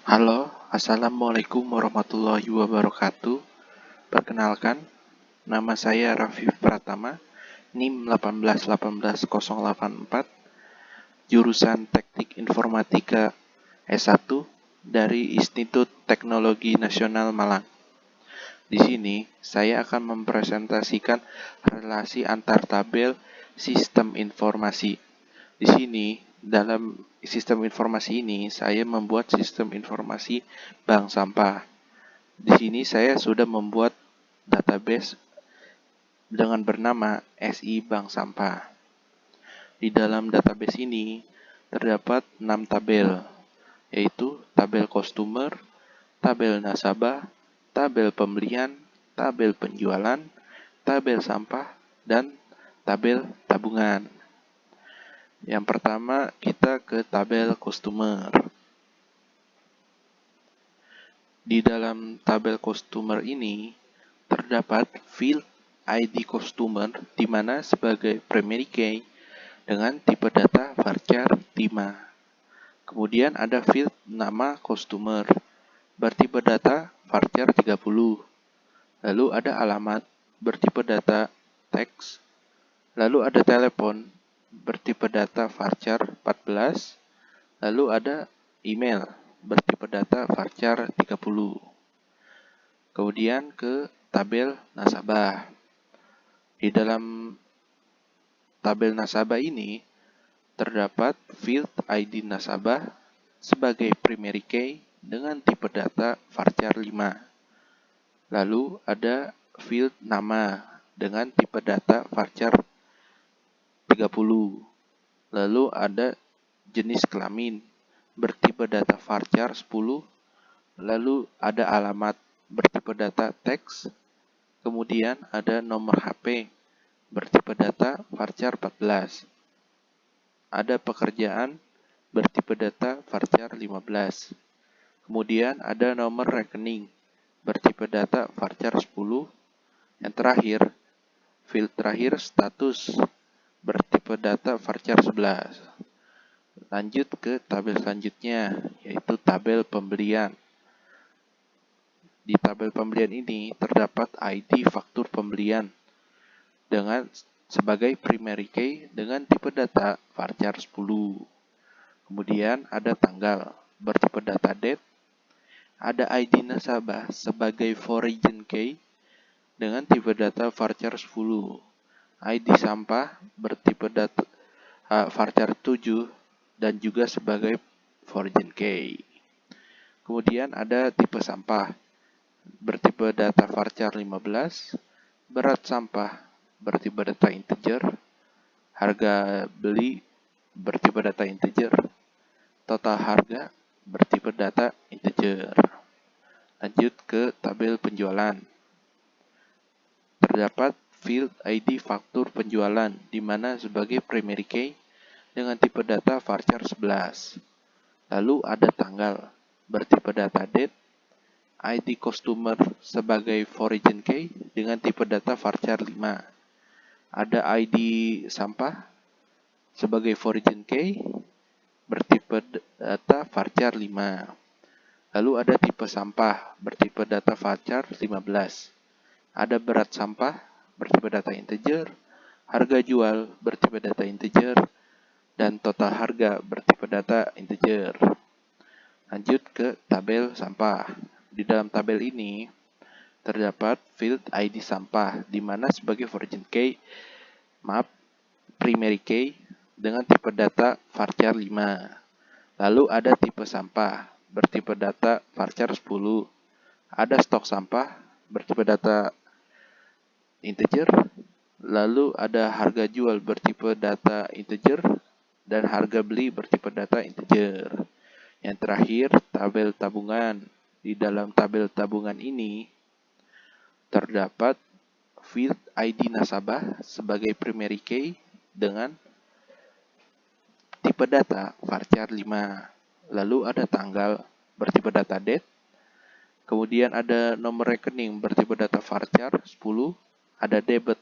Halo, Assalamualaikum warahmatullahi wabarakatuh. Perkenalkan, nama saya Rafif Pratama, NIM 1818084, jurusan Teknik Informatika S1 dari Institut Teknologi Nasional Malang. Di sini, saya akan mempresentasikan relasi antar tabel sistem informasi. Di sini, dalam sistem informasi ini, saya membuat sistem informasi bank sampah. Di sini saya sudah membuat database dengan bernama SI Bank Sampah. Di dalam database ini terdapat 6 tabel, yaitu tabel customer, tabel nasabah, tabel pembelian, tabel penjualan, tabel sampah, dan tabel tabungan. Yang pertama, kita ke tabel customer. Di dalam tabel customer ini terdapat field ID customer di mana sebagai primary key dengan tipe data varchar 5. Kemudian ada field nama customer bertipe data varchar 30. Lalu ada alamat bertipe data teks. Lalu ada telepon bertipe data varchar 14. Lalu ada email bertipe data varchar 30. Kemudian ke tabel nasabah. Di dalam tabel nasabah ini terdapat field ID nasabah sebagai primary key dengan tipe data varchar 5. Lalu ada field nama dengan tipe data varchar 30. Lalu ada jenis kelamin bertipe data varchar 10. Lalu ada alamat bertipe data teks. Kemudian ada nomor HP bertipe data varchar 14. Ada pekerjaan bertipe data varchar 15. Kemudian ada nomor rekening bertipe data varchar 10. Yang terakhir, field terakhir status bertipe data varchar 11. Lanjut ke tabel selanjutnya, yaitu tabel pembelian. Di tabel pembelian ini terdapat ID faktur pembelian dengan sebagai primary key dengan tipe data varchar 10. Kemudian ada tanggal bertipe data date. Ada ID nasabah sebagai foreign key dengan tipe data varchar 10. ID sampah bertipe data varchar 7 dan juga sebagai foreign key. Kemudian ada tipe sampah bertipe data varchar 15, berat sampah bertipe data integer, harga beli bertipe data integer, total harga bertipe data integer. Lanjut ke tabel penjualan. Terdapat field ID faktur penjualan di mana sebagai primary key dengan tipe data varchar 11. Lalu ada tanggal bertipe data date, ID customer sebagai foreign key dengan tipe data varchar 5. Ada ID sampah sebagai foreign key bertipe data varchar 5. Lalu ada tipe sampah bertipe data varchar 15. Ada berat sampah bertipe data integer, harga jual bertipe data integer, dan total harga bertipe data integer. Lanjut ke tabel sampah. Di dalam tabel ini terdapat field ID sampah di mana sebagai primary key dengan tipe data varchar 5. Lalu ada tipe sampah bertipe data varchar 10. Ada stok sampah bertipe data integer. Lalu ada harga jual bertipe data integer dan harga beli bertipe data integer. Yang terakhir, tabel tabungan. Di dalam tabel tabungan ini terdapat field ID nasabah sebagai primary key dengan tipe data varchar 5. Lalu ada tanggal bertipe data date. Kemudian ada nomor rekening bertipe data varchar 10. Ada debit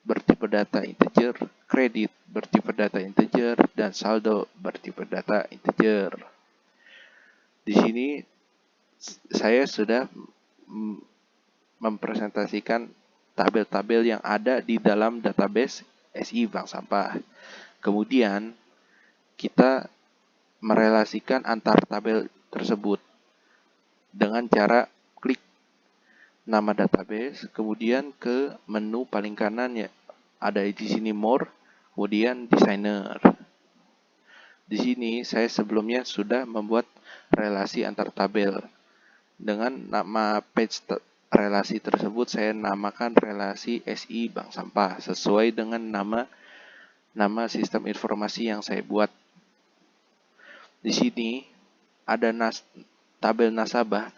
bertipe data integer, kredit bertipe data integer, dan saldo bertipe data integer. Di sini saya sudah mempresentasikan tabel-tabel yang ada di dalam database SI Bank Sampah. Kemudian kita merelasikan antar tabel tersebut dengan cara klik nama database, kemudian ke menu paling kanan ya ada di sini More, kemudian Designer. Di sini saya sebelumnya sudah membuat relasi antar tabel. Dengan nama page relasi tersebut saya namakan relasi SI Bank Sampah sesuai dengan nama sistem informasi yang saya buat. Di sini ada tabel nasabah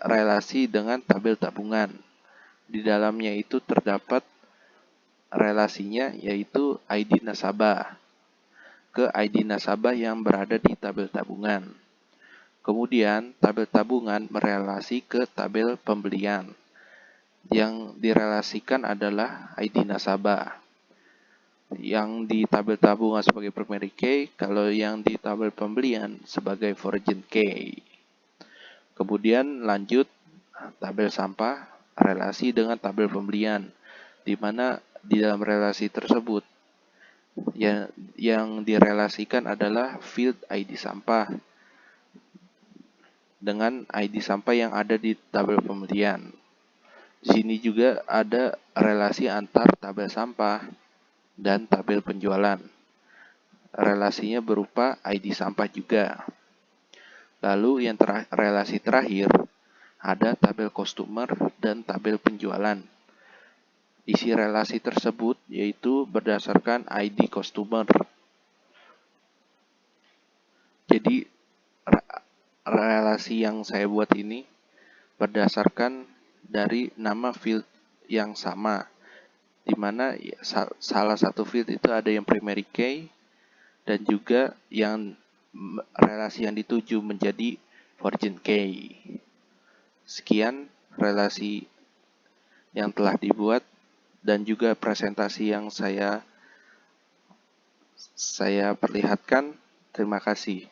relasi dengan tabel tabungan. Di dalamnya itu terdapat relasinya yaitu ID nasabah ke ID nasabah yang berada di tabel tabungan. Kemudian tabel tabungan merelasi ke tabel pembelian. Yang direlasikan adalah ID nasabah. Yang di tabel tabungan sebagai primary key, kalau yang di tabel pembelian sebagai foreign key. Kemudian lanjut tabel sampah relasi dengan tabel pembelian, di mana di dalam relasi tersebut yang direlasikan adalah field ID sampah dengan ID sampah yang ada di tabel pembelian. Di sini juga ada relasi antar tabel sampah dan tabel penjualan. Relasinya berupa ID sampah juga. Lalu yang relasi terakhir ada tabel customer dan tabel penjualan. Isi relasi tersebut yaitu berdasarkan ID customer. Jadi relasi yang saya buat ini berdasarkan dari nama field yang sama, di mana salah satu field itu ada yang primary key dan juga yang relasi yang dituju menjadi foreign key. Sekian relasi yang telah dibuat dan juga presentasi yang saya perlihatkan. Terima kasih.